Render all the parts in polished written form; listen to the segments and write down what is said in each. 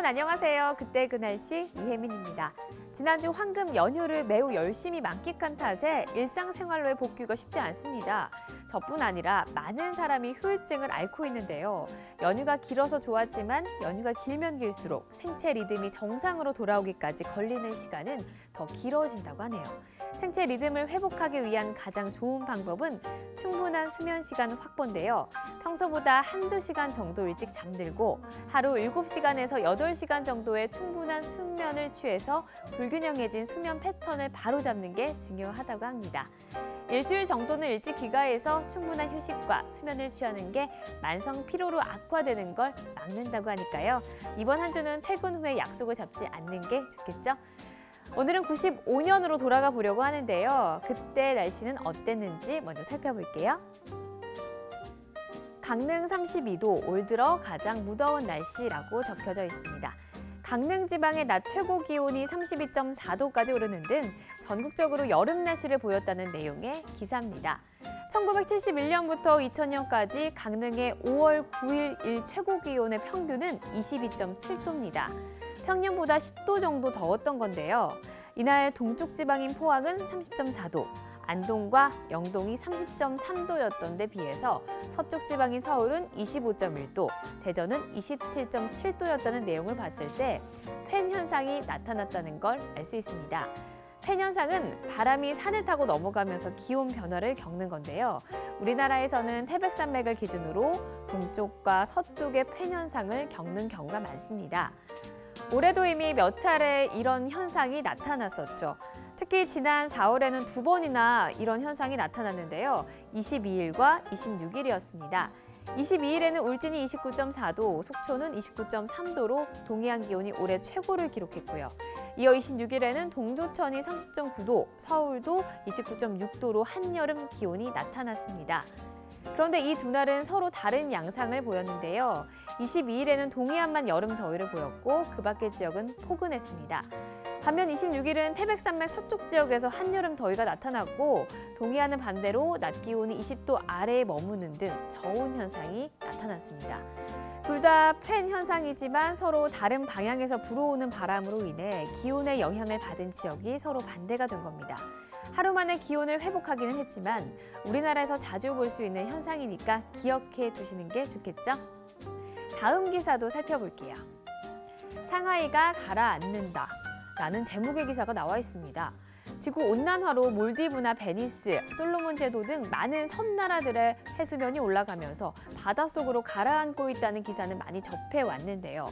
여러분 안녕하세요. 그때 그 날씨 이혜민입니다. 지난주 황금 연휴를 매우 열심히 만끽한 탓에 일상생활로의 복귀가 쉽지 않습니다. 저뿐 아니라 많은 사람이 후유증을 앓고 있는데요. 연휴가 길어서 좋았지만 연휴가 길면 길수록 생체 리듬이 정상으로 돌아오기까지 걸리는 시간은 더 길어진다고 하네요. 생체 리듬을 회복하기 위한 가장 좋은 방법은 충분한 수면 시간 확보인데요. 평소보다 한두 시간 정도 일찍 잠들고 하루 7시간에서 8시간 정도의 충분한 수면을 취해서 불균형해진 수면 패턴을 바로잡는 게 중요하다고 합니다. 일주일 정도는 일찍 귀가해서 충분한 휴식과 수면을 취하는 게 만성 피로로 악화되는 걸 막는다고 하니까요. 이번 한 주는 퇴근 후에 약속을 잡지 않는 게 좋겠죠? 오늘은 95년으로 돌아가 보려고 하는데요. 그때 날씨는 어땠는지 먼저 살펴볼게요. 강릉 32도, 올 들어 가장 무더운 날씨라고 적혀져 있습니다. 강릉 지방의 낮 최고 기온이 32.4도까지 오르는 등 전국적으로 여름 날씨를 보였다는 내용의 기사입니다. 1971년부터 2000년까지 강릉의 5월 9일 일 최고 기온의 평균은 22.7도입니다. 평년보다 10도 정도 더웠던 건데요. 이날 동쪽 지방인 포항은 30.4도, 안동과 영동이 30.3도였던 데 비해서 서쪽 지방인 서울은 25.1도, 대전은 27.7도였다는 내용을 봤을 때 팬 현상이 나타났다는 걸 알 수 있습니다. 팬 현상은 바람이 산을 타고 넘어가면서 기온 변화를 겪는 건데요. 우리나라에서는 태백산맥을 기준으로 동쪽과 서쪽의 팬 현상을 겪는 경우가 많습니다. 올해도 이미 몇 차례 이런 현상이 나타났었죠. 특히 지난 4월에는 2번이나 이런 현상이 나타났는데요. 22일과 26일이었습니다. 22일에는 울진이 29.4도, 속초는 29.3도로 동해안 기온이 올해 최고를 기록했고요. 이어 26일에는 동두천이 30.9도, 서울도 29.6도로 한여름 기온이 나타났습니다. 그런데 이 두 날은 서로 다른 양상을 보였는데요. 22일에는 동해안만 여름 더위를 보였고 그 밖의 지역은 포근했습니다. 반면 26일은 태백산맥 서쪽 지역에서 한여름 더위가 나타났고 동해안은 반대로 낮 기온이 20도 아래에 머무는 등 저온 현상이 나타났습니다. 둘 다 팬 현상이지만 서로 다른 방향에서 불어오는 바람으로 인해 기온의 영향을 받은 지역이 서로 반대가 된 겁니다. 하루 만에 기온을 회복하기는 했지만 우리나라에서 자주 볼 수 있는 현상이니까 기억해 두시는 게 좋겠죠? 다음 기사도 살펴볼게요. 상하이가 가라앉는다 라는 제목의 기사가 나와 있습니다. 지구온난화로 몰디브나 베니스, 솔로몬 제도 등 많은 섬나라들의 해수면이 올라가면서 바닷속으로 가라앉고 있다는 기사는 많이 접해왔는데요.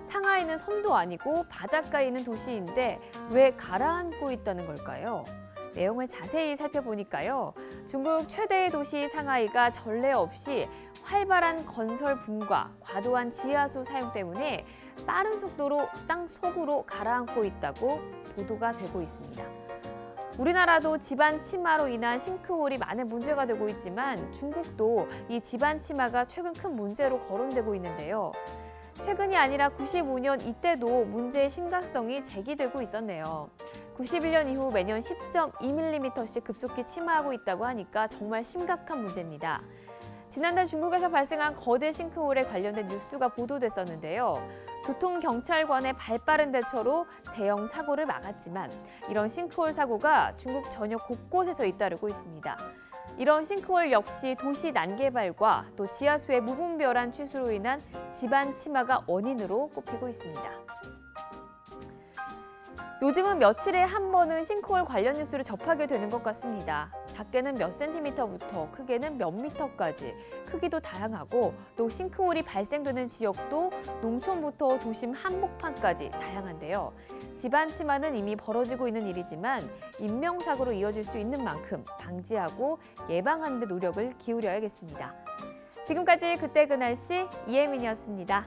상하이는 섬도 아니고 바닷가에 있는 도시인데 왜 가라앉고 있다는 걸까요? 내용을 자세히 살펴보니까요. 중국 최대의 도시 상하이가 전례 없이 활발한 건설 붐과 과도한 지하수 사용 때문에 빠른 속도로 땅 속으로 가라앉고 있다고 보도가 되고 있습니다. 우리나라도 지반 침하로 인한 싱크홀이 많은 문제가 되고 있지만 중국도 이 지반 침하가 최근 큰 문제로 거론되고 있는데요. 최근이 아니라 95년 이때도 문제의 심각성이 제기되고 있었네요. 91년 이후 매년 10.2mm씩 급속히 침하하고 있다고 하니까 정말 심각한 문제입니다. 지난달 중국에서 발생한 거대 싱크홀에 관련된 뉴스가 보도됐었는데요. 교통경찰관의 발빠른 대처로 대형 사고를 막았지만 이런 싱크홀 사고가 중국 전역 곳곳에서 잇따르고 있습니다. 이런 싱크홀 역시 도시 난개발과 또 지하수의 무분별한 취수로 인한 지반 침하가 원인으로 꼽히고 있습니다. 요즘은 며칠에 한 번은 싱크홀 관련 뉴스를 접하게 되는 것 같습니다. 작게는 몇 센티미터부터 크게는 몇 미터까지 크기도 다양하고 또 싱크홀이 발생되는 지역도 농촌부터 도심 한복판까지 다양한데요. 지반 침하는 이미 벌어지고 있는 일이지만 인명사고로 이어질 수 있는 만큼 방지하고 예방하는 데 노력을 기울여야겠습니다. 지금까지 그때 그 날씨 이혜민이었습니다.